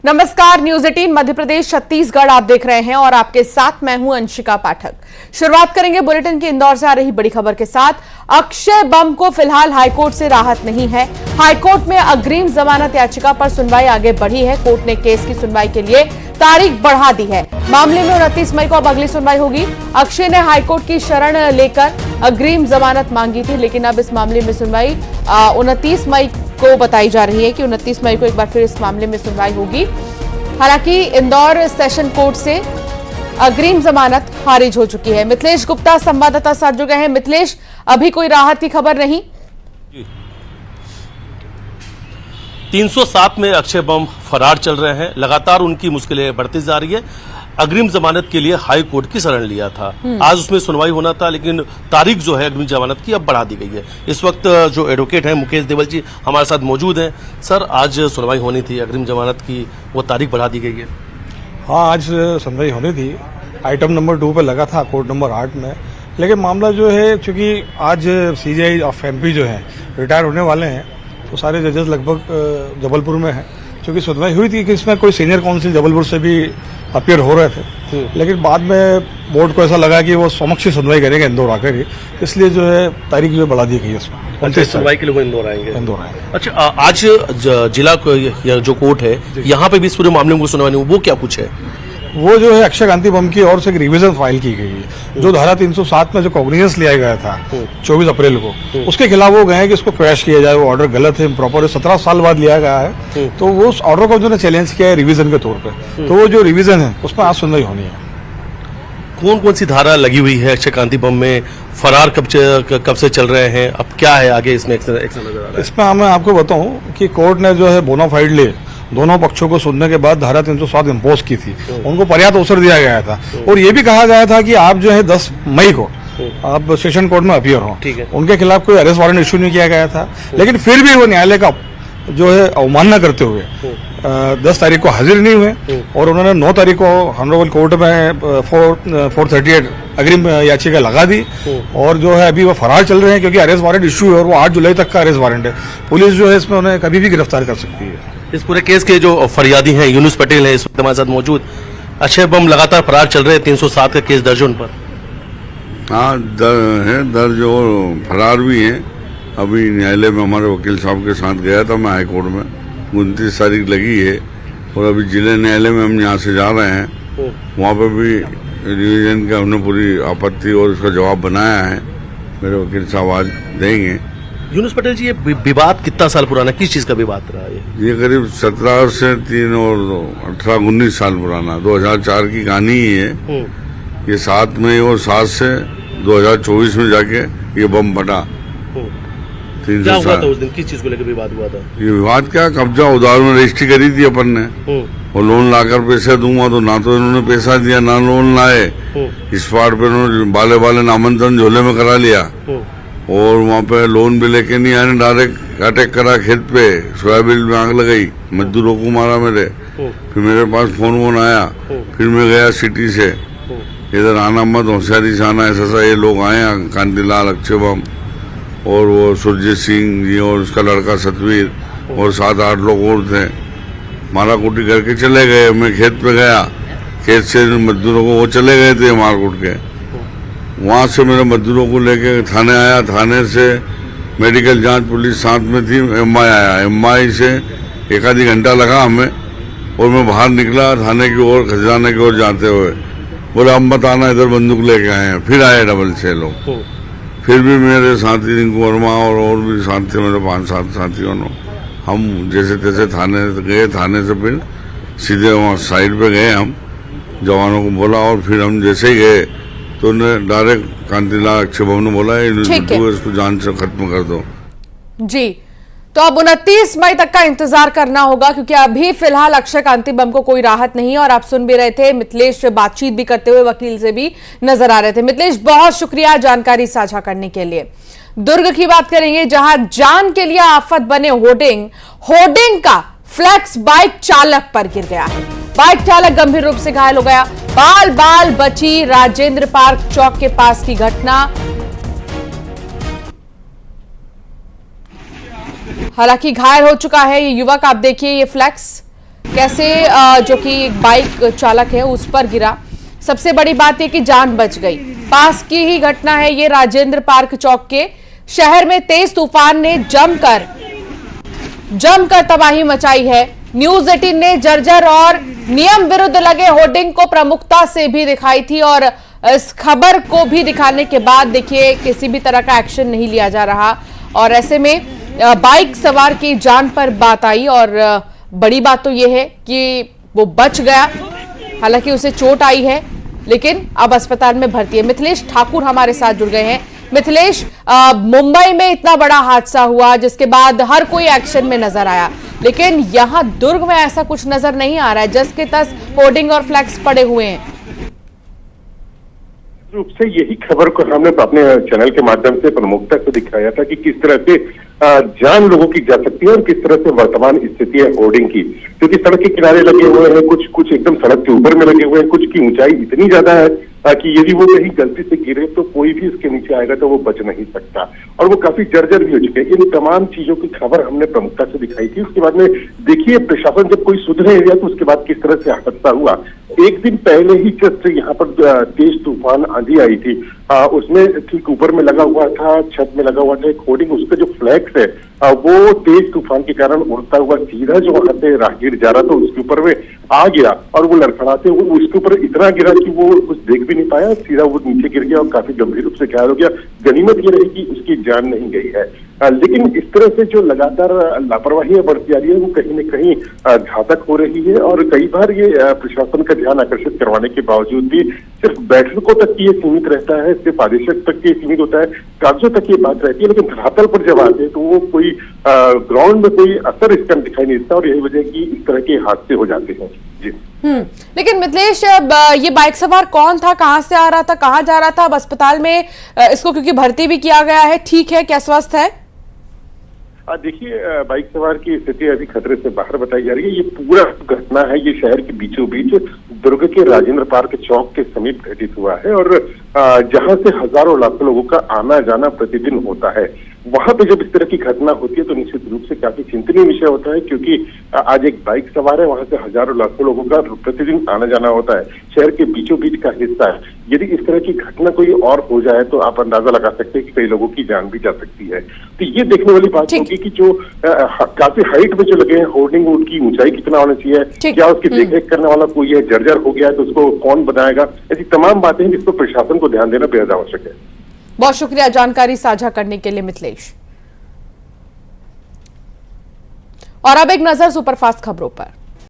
नमस्कार, न्यूज 18 मध्य प्रदेश छत्तीसगढ़ आप देख रहे हैं और आपके साथ मैं हूं अंशिका पाठक। शुरुआत करेंगे बुलेटिन की इंदौर से आ रही बड़ी खबर के साथ। अक्षय बम को फिलहाल हाईकोर्ट से राहत नहीं है। हाईकोर्ट में अग्रिम जमानत याचिका पर सुनवाई आगे बढ़ी है। कोर्ट ने केस की सुनवाई के लिए तारीख बढ़ा दी है। मामले में 29 मई को अब अगली सुनवाई होगी। अक्षय ने हाईकोर्ट की शरण लेकर अग्रिम जमानत मांगी थी, लेकिन अब इस मामले में सुनवाई 29 मई को बताई जा रही है कि 29 मई को एक बार फिर इस मामले में सुनवाई होगी। हालांकि इंदौर सेशन कोर्ट से अग्रिम जमानत खारिज हो चुकी है। मिथिलेश गुप्ता संवाददाता साथ जुड़ गए हैं। मिथिलेश, अभी कोई राहत की खबर नहीं? 307 में अक्षय बम फरार चल रहे हैं। लगातार उनकी मुश्किलें बढ़ती जा रही है। अग्रिम जमानत के लिए हाई कोर्ट की शरण लिया था। आज उसमें सुनवाई होना था, लेकिन तारीख जो है अग्रिम जमानत की अब बढ़ा दी गई है। इस वक्त जो एडवोकेट हैं मुकेश देवल जी हमारे साथ मौजूद हैं। सर, आज सुनवाई होनी थी अग्रिम जमानत की, वो तारीख बढ़ा दी गई है। हाँ, आज सुनवाई होनी थी। आइटम नंबर 2 पे लगा था कोर्ट नंबर 8 में, लेकिन मामला जो है चूंकि आज सीजीआई ऑफ एमपी जो है रिटायर होने वाले हैं, तो सारे जजेस लगभग जबलपुर में हैं। क्योंकि सुनवाई हुई थी कि इसमें कोई सीनियर काउंसिल जबलपुर से भी अपीयर हो रहे थे, लेकिन बाद में बोर्ड को ऐसा लगा कि वो समक्ष सुनवाई करेंगे इंदौर आकर ही, इसलिए जो है तारीख जो बढ़ा दी गई है इसमें। अच्छा, सुनवाई के लिए वो इंदौर आएंगे? इंदौर आएंगे। अच्छा, आज जिला जो कोर्ट है यहाँ पे भी इस पूरे मामले में सुनवाई नहीं, वो क्या कुछ है? वो जो है अक्षय कांति बम की ओर से एक रिवीजन फाइल की गई है। जो धारा 307 में जो कॉग्निजेंस लिया गया था 24 अप्रैल को, उसके खिलाफ वो गए हैं कि इसको क्रैश किया जाए। वो ऑर्डर गलत है, इम्प्रॉपर है, 17 साल बाद लिया गया है। तो वो उस ऑर्डर को जो चैलेंज किया है रिवीजन के तौर पे, तो वो जो रिवीजन है उसमें आज सुनवाई होनी है। कौन कौन सी धारा लगी हुई है अक्षय कांति बम में? फरार कब से चल रहे हैं? अब क्या है आगे इसमें एक्शन नजर आ रहा है? इसमें मैं आपको बताऊं कि कोर्ट ने जो है बोनाफाइड ले दोनों पक्षों को सुनने के बाद धारा 307 इम्पोज की थी। उनको पर्याप्त अवसर दिया गया था और ये भी कहा गया था कि आप जो है 10 मई को आप सेशन कोर्ट में अपीयर हो। उनके खिलाफ कोई अरेस्ट वारंट इश्यू नहीं किया गया था, लेकिन फिर भी वो न्यायालय का जो है अवमानना करते हुए 10 तारीख को हाजिर नहीं हुए और उन्होंने 9 तारीख को ऑनरेबल कोर्ट में 438 अग्रिम याचिका लगा दी। और जो है अभी वो फरार चल रहे हैं क्योंकि अरेस्ट वारंट इश्यू है और वो 8 जुलाई तक का अरेस्ट वारंट है। पुलिस जो है इसमें उन्हें कभी भी गिरफ्तार कर सकती है। इस पूरे केस के जो फरियादी हैं यूनुस पटेल है इस वक्त हमारे साथ मौजूद। अक्षय बम लगातार फरार चल रहे हैं, 307 का केस दर्ज उन पर। हाँ, दर्ज और फरार भी हैं। अभी न्यायालय में हमारे वकील साहब के साथ गया था मैं हाई कोर्ट में, 29 तारीख लगी है और अभी जिले न्यायालय में हम यहाँ से जा रहे हैं। वहाँ पे भी रिवीजन का हमने पूरी आपत्ति और उसका जवाब बनाया है। मेरे वकील साहब आज देंगे। यूनुस पटेल जी, ये विवाद कितना साल पुराना, किस चीज का विवाद रहा है? ये करीब 17 से 3 और 18-19 साल पुराना, 2004 की कहानी ही है। ये 7 मई और 7 से 2024 में जाके ये बम फटा। क्या हुआ था उस दिन? किस चीज को लेकर विवाद हुआ था? ये विवाद क्या, कब्जा उधार में रजिस्ट्री करी थी अपन ने और लोन लाकर पैसे दूंगा, तो ना तो इन्होंने पैसा दिया ना लोन लाए। इस पार पे उन्होंने बाले नामांतरण झोले में करा लिया और वहाँ पे लोन भी लेके नहीं आने, डायरेक्ट अटैक करा खेत पे, सोयाबीन में आग लगाई, मजदूरों को मारा मेरे। फिर मेरे पास फोन आया, फिर मैं गया सिटी से, इधर आना मत, होशियारी से आना, ऐसा ये लोग आए, कांतिलाल, अक्षय बम और वो सुरजीत सिंह जी और उसका लड़का सतवीर और 7-8 लोग और थे। मारा कुटी करके चले गए। मैं खेत पे गया, खेत से मजदूरों को वो चले गए थे मार कुट के। वहाँ से मेरे मजदूरों को लेके थाने आया, थाने से मेडिकल जांच पुलिस साथ में थी, एमआई आया, एमआई से 1 घंटा लगा हमें और मैं बाहर निकला थाने की ओर, खजाने की ओर जाते हुए। बोले अब मत आना, इधर बंदूक लेके आए हैं। फिर आए डबल 6 लोग। फिर भी मेरे साथी रिंकू वर्मा और भी साथ थे मेरे 5-7 साथियों ने, हम जैसे तैसे थाने गए। थाने से फिर सीधे वहाँ साइड पे गए, हम जवानों को बोला और फिर हम जैसे ही गए तो उन्हें डायरेक्ट कांतिलाल अक्षय बम ने बोला इसको जान से खत्म कर दो। जी, तो अब 29 मई तक का इंतजार करना होगा क्योंकि अभी फिलहाल अक्षय कांति बम को कोई राहत नहीं है। और आप सुन भी रहे थे, मिथिलेश बातचीत भी करते हुए वकील से भी नजर आ रहे थे। मिथिलेश, बहुत शुक्रिया जानकारी साझा करने के लिए। दुर्ग की बात करेंगे, जहां जान के लिए आफत बने होर्डिंग का फ्लैक्स बाइक चालक पर गिर गया है। बाइक चालक गंभीर रूप से घायल हो गया। बाल बची राजेंद्र पार्क चौक के पास की घटना। हालांकि घायल हो चुका है ये युवक। आप देखिए ये फ्लैक्स कैसे जो कि एक बाइक चालक है उस पर गिरा। सबसे बड़ी बात यह कि जान बच गई। पास की ही घटना है ये, राजेंद्र पार्क चौक के। शहर में तेज तूफान ने जमकर तबाही मचाई है। न्यूज 18 ने जर्जर और नियम विरुद्ध लगे होर्डिंग को प्रमुखता से भी दिखाई थी और इस खबर को भी दिखाने के बाद देखिए किसी भी तरह का एक्शन नहीं लिया जा रहा और ऐसे में बाइक सवार की जान पर बात आई और बड़ी बात तो यह है कि वो बच गया। हालांकि उसे चोट आई है लेकिन अब अस्पताल में भर्ती है। मिथिलेश ठाकुर हमारे साथ जुड़ गए हैं। मिथिलेश, मुंबई में इतना बड़ा हादसा हुआ जिसके बाद हर कोई एक्शन में नजर आया, लेकिन यहां दुर्ग में ऐसा कुछ नजर नहीं आ रहा है। जस के तस होर्डिंग और फ्लैक्स पड़े हुए हैं। रूप से यही खबर को हमने अपने चैनल के माध्यम से प्रमुखता से दिखाया था कि किस तरह से जान लोगों की जा सकती है और किस तरह से वर्तमान स्थिति है होर्डिंग की, क्योंकि सड़क के किनारे लगे हुए हैं, कुछ एकदम सड़क के ऊपर में लगे हुए हैं, कुछ की ऊंचाई इतनी ज्यादा है कि यदि वो कहीं गलती से गिरे तो कोई भी उसके नीचे आएगा तो वो बच नहीं सकता और वो काफी जर्जर भी हो चुके हैं। इन तमाम चीजों की खबर हमने प्रमुखता से दिखाई थी। उसके बाद में देखिए प्रशासन जब कोई सुधरे गया तो उसके बाद किस तरह से हादसा हुआ। एक दिन पहले ही जस्ट यहाँ पर तेज तूफान आंधी आई थी, उसमें ठीक ऊपर में लगा हुआ था, छत में लगा हुआ था एक होर्डिंग, उसका जो फ्लैक्स है वो तेज तूफान के कारण उड़ता हुआ सीधा जो वहां से राहगीर जा रहा था उसके ऊपर में आ गया और वो लड़खड़ाते हुए उसके ऊपर इतना गिरा कि वो कुछ देख भी नहीं पाया, सीधा वो नीचे गिर गया और काफी गंभीर रूप से घायल हो गया। गनीमत ये रही कि उसकी जान नहीं गई है, लेकिन इस तरह से जो लगातार लापरवाही बढ़ती आ रही है वो कहीं न कहीं घातक हो रही है और कई बार ये प्रशासन का ध्यान आकर्षित करवाने के बावजूद भी सिर्फ बैठकों तक ये सीमित रहता है, सिर्फ आदेशक तक ये सीमित होता है, कागजों तक ये बात रहती है, लेकिन धरातल पर जब आते हैं तो वो कोई ग्राउंड में कोई असर इसका दिखाई नहीं देता और यही वजह की इस तरह के हादसे हो जाते हैं। जी लेकिन मिथिलेश, ये बाइक सवार कौन था, कहां से आ रहा था, कहां जा रहा था? अब अस्पताल में इसको क्योंकि भर्ती भी किया गया है, ठीक है, क्या स्वस्थ है? देखिए बाइक सवार की स्थिति अभी खतरे से बाहर बताई जा रही है। ये पूरा घटना है ये शहर के बीचों बीच दुर्ग के राजेंद्र पार्क चौक के समीप घटित हुआ है और जहां से हजारों लाखों लोगों का आना जाना प्रतिदिन होता है, वहां पे जब इस तरह की घटना होती है तो निश्चित रूप से काफी चिंतनीय विषय होता है, क्योंकि आज एक बाइक सवार है, वहां से हजारों लाखों लोगों का प्रतिदिन आना जाना होता है, शहर के बीचों बीच का हिस्सा है। यदि इस तरह की घटना कोई और हो जाए तो आप अंदाजा लगा सकते हैं कि कई लोगों की जान भी जा सकती है। तो ये देखने वाली बात होगी कि जो काफी हाइट में जो लगे हैं होर्डिंग, उनकी ऊंचाई कितना होना चाहिए, क्या उसकी देखरेख करने वाला कोई है, जर्जर हो गया है तो उसको कौन बनाएगा, ऐसी तमाम बातें हैं जिसको प्रशासन को ध्यान देना बेहद आवश्यक है। बहुत शुक्रिया जानकारी साझा करने के लिए मिथिलेश। और अब एक नजर सुपरफास्ट खबरों पर।